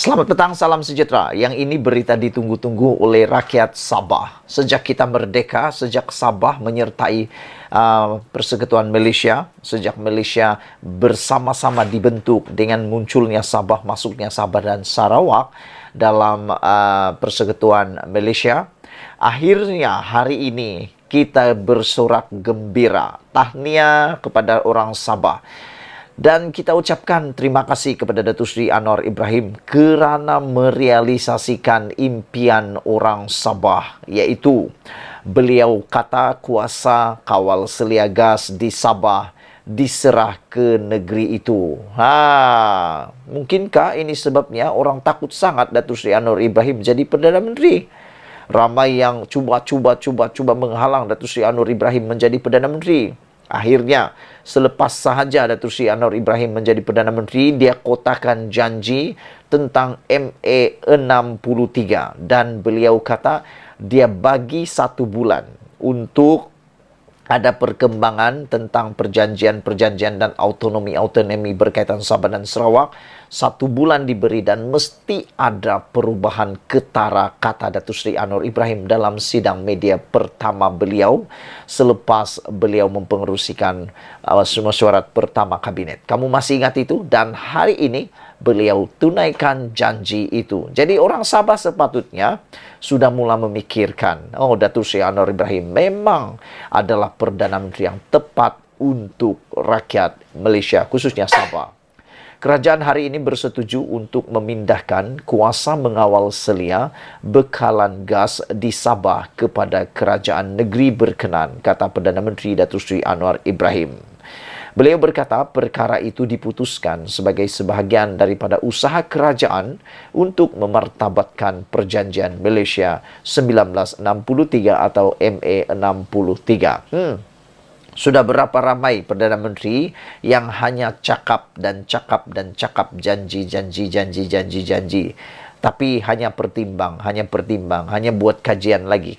Selamat petang, salam sejahtera. Yang ini berita ditunggu-tunggu oleh rakyat Sabah. Sejak kita merdeka, sejak Sabah menyertai Persekutuan Malaysia, sejak Malaysia bersama-sama dibentuk dengan munculnya Sabah, masuknya Sabah dan Sarawak dalam Persekutuan Malaysia, akhirnya hari ini kita bersorak gembira, tahniah kepada orang Sabah. Dan kita ucapkan terima kasih kepada Datuk Seri Anwar Ibrahim kerana merealisasikan impian orang Sabah, iaitu beliau kata kuasa kawal selia gas di Sabah diserah ke negeri itu. Mungkinkah ini sebabnya orang takut sangat Datuk Seri Anwar Ibrahim jadi Perdana Menteri? Ramai yang cuba menghalang Datuk Seri Anwar Ibrahim menjadi Perdana Menteri. Akhirnya, selepas sahaja Datuk Seri Anwar Ibrahim menjadi Perdana Menteri, dia kotakan janji tentang MA63 dan beliau kata dia bagi 1 bulan untuk ada perkembangan tentang perjanjian dan autonomi berkaitan Sabah dan Sarawak. 1 bulan diberi dan mesti ada perubahan ketara, kata Datuk Seri Anwar Ibrahim dalam sidang media pertama beliau selepas beliau mempengerusikan mesyuarat pertama kabinet. Kamu masih ingat itu? Dan hari ini beliau tunaikan janji itu. Jadi orang Sabah sepatutnya sudah mula memikirkan, Datuk Seri Anwar Ibrahim memang adalah Perdana Menteri yang tepat untuk rakyat Malaysia, khususnya Sabah. Kerajaan hari ini bersetuju untuk memindahkan kuasa mengawal selia bekalan gas di Sabah kepada kerajaan negeri berkenan, kata Perdana Menteri Datuk Seri Anwar Ibrahim. Beliau berkata perkara itu diputuskan sebagai sebahagian daripada usaha kerajaan untuk memartabatkan Perjanjian Malaysia 1963 atau MA63. Sudah berapa ramai Perdana Menteri yang hanya cakap dan cakap janji. Tapi hanya pertimbang, hanya buat kajian lagi.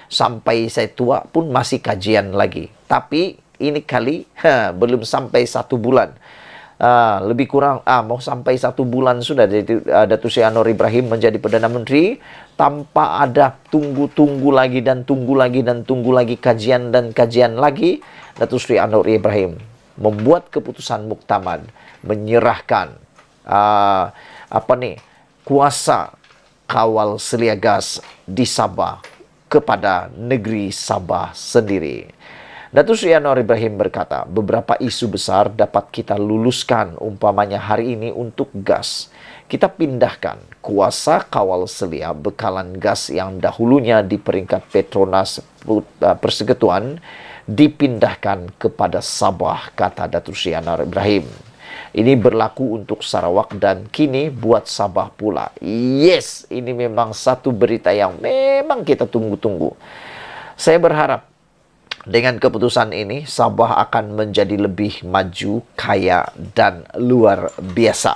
Sampai saya tua pun masih kajian lagi. Tapi ini kali belum sampai 1 bulan. Lebih kurang mau sampai 1 bulan sudah Datuk Seri Anwar Ibrahim menjadi Perdana Menteri tanpa ada tunggu lagi kajian lagi. Datuk Seri Anwar Ibrahim membuat keputusan muktamad menyerahkan kuasa kawal selia gas di Sabah kepada negeri Sabah sendiri. Datuk Seri Anwar Ibrahim berkata, beberapa isu besar dapat kita luluskan, umpamanya hari ini untuk gas. Kita pindahkan kuasa kawal selia bekalan gas yang dahulunya di peringkat Petronas Persekutuan dipindahkan kepada Sabah, kata Datuk Seri Anwar Ibrahim. Ini berlaku untuk Sarawak dan kini buat Sabah pula. Yes, ini memang satu berita yang memang kita tunggu-tunggu. Saya berharap dengan keputusan ini, Sabah akan menjadi lebih maju, kaya, dan luar biasa.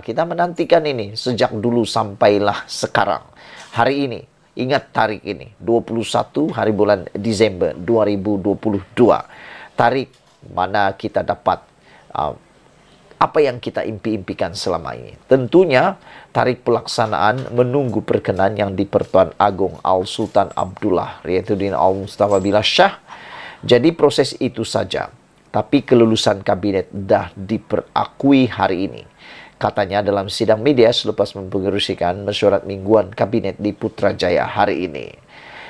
Kita menantikan ini sejak dulu sampailah sekarang. Hari ini, ingat tarik ini, 21 hari bulan Disember 2022. Tarik mana kita dapat apa yang kita impi-impikan selama ini. Tentunya, tarik pelaksanaan menunggu perkenan yang di-Pertuan Agong Al-Sultan Abdullah Riyaduddin Al-Mustafa Billah Shah. Jadi proses itu saja. Tapi kelulusan kabinet dah diperakui hari ini. Katanya dalam sidang media selepas mempengerusikan mesyuarat mingguan kabinet di Putrajaya hari ini.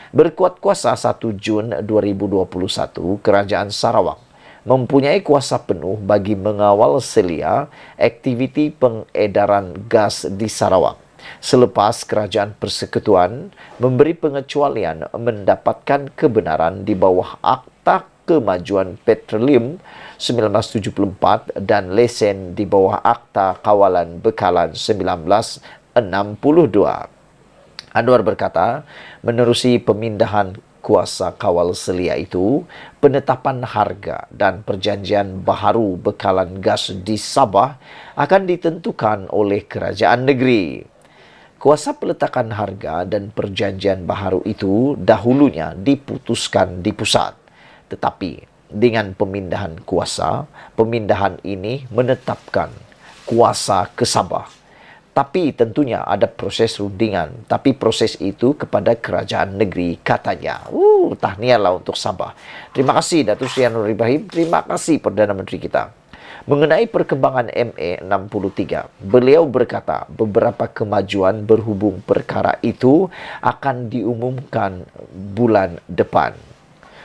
Berkuat kuasa 1 Jun 2021, Kerajaan Sarawak mempunyai kuasa penuh bagi mengawal selia aktiviti pengedaran gas di Sarawak. Selepas Kerajaan Persekutuan memberi pengecualian mendapatkan kebenaran di bawah Akta Kemajuan Petroleum 1974 dan lesen di bawah Akta Kawalan Bekalan 1962. Anwar berkata, menerusi pemindahan kuasa kawal selia itu, penetapan harga dan perjanjian baharu bekalan gas di Sabah akan ditentukan oleh kerajaan negeri. Kuasa peletakan harga dan perjanjian baharu itu dahulunya diputuskan di pusat. Tetapi dengan pemindahan kuasa, pemindahan ini menetapkan kuasa ke Sabah. Tapi tentunya ada proses rundingan. Tapi proses itu kepada kerajaan negeri katanya. Tahniah lah untuk Sabah. Terima kasih Datuk Seri Anwar Ibrahim. Terima kasih Perdana Menteri kita. Mengenai perkembangan MA63, beliau berkata beberapa kemajuan berhubung perkara itu akan diumumkan bulan depan.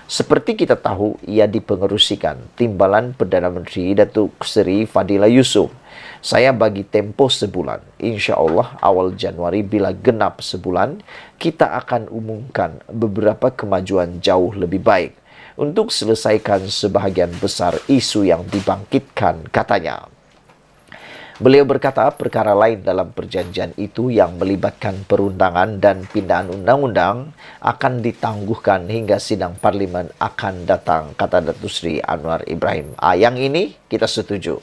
Seperti kita tahu, ia dipengerusikan Timbalan Perdana Menteri Datuk Seri Fadilah Yusof. Saya bagi tempoh sebulan. Insya Allah awal Januari bila genap sebulan, kita akan umumkan beberapa kemajuan jauh lebih baik untuk selesaikan sebahagian besar isu yang dibangkitkan, katanya. Beliau berkata perkara lain dalam perjanjian itu yang melibatkan perundangan dan pindahan undang-undang akan ditangguhkan hingga sidang parlimen akan datang, kata Datuk Seri Anwar Ibrahim. Yang ini kita setuju.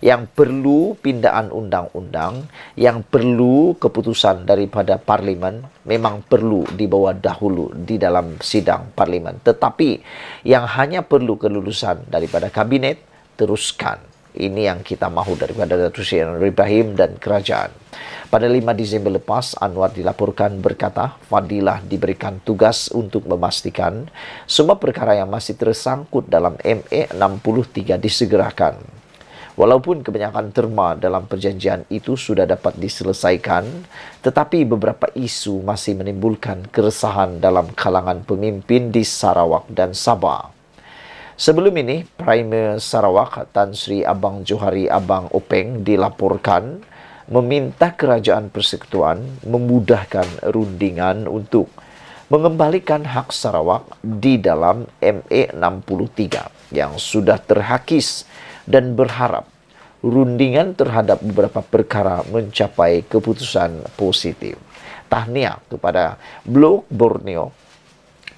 Yang perlu pindahan undang-undang, yang perlu keputusan daripada parlimen memang perlu dibawa dahulu di dalam sidang parlimen. Tetapi yang hanya perlu kelulusan daripada kabinet, teruskan. Ini yang kita mahu daripada Datuk Seri Anwar Ibrahim dan kerajaan. Pada 5 Disember lepas, Anwar dilaporkan berkata Fadilah diberikan tugas untuk memastikan semua perkara yang masih tersangkut dalam MA63 disegerakan. Walaupun kebanyakan terma dalam perjanjian itu sudah dapat diselesaikan, tetapi beberapa isu masih menimbulkan keresahan dalam kalangan pemimpin di Sarawak dan Sabah. Sebelum ini, Premier Sarawak Tan Sri Abang Johari Abang Openg dilaporkan meminta Kerajaan Persekutuan memudahkan rundingan untuk mengembalikan hak Sarawak di dalam MA63 yang sudah terhakis dan berharap rundingan terhadap beberapa perkara mencapai keputusan positif. Tahniah kepada Blok Borneo,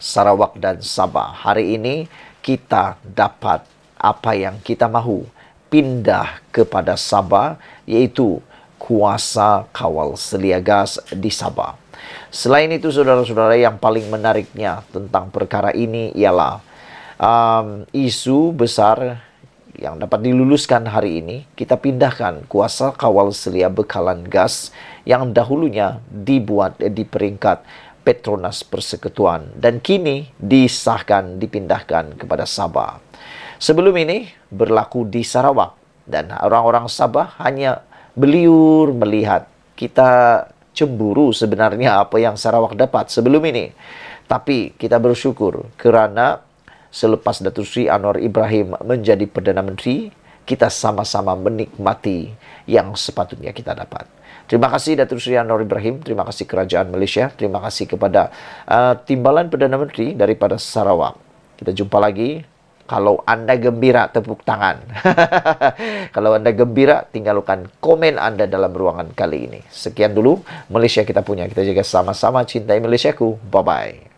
Sarawak dan Sabah. Hari ini kita dapat apa yang kita mahu, pindah kepada Sabah, yaitu kuasa kawal selia gas di Sabah. Selain itu, saudara-saudara, yang paling menariknya tentang perkara ini ialah isu besar yang dapat diluluskan hari ini. Kita pindahkan kuasa kawal selia bekalan gas yang dahulunya dibuat di peringkat Petronas Persekutuan dan kini disahkan dipindahkan kepada Sabah. Sebelum ini berlaku di Sarawak dan orang-orang Sabah hanya beliur melihat. Kita cemburu sebenarnya apa yang Sarawak dapat sebelum ini. Tapi kita bersyukur kerana selepas Datuk Seri Anwar Ibrahim menjadi Perdana Menteri, kita sama-sama menikmati yang sepatutnya kita dapat. Terima kasih Datuk Seri Anwar Ibrahim, terima kasih Kerajaan Malaysia, terima kasih kepada Timbalan Perdana Menteri daripada Sarawak. Kita jumpa lagi. Kalau anda gembira, tepuk tangan. Kalau anda gembira, tinggalkan komen anda dalam ruangan kali ini. Sekian dulu, Malaysia kita punya. Kita jaga sama-sama cintai Malaysiaku. Bye-bye.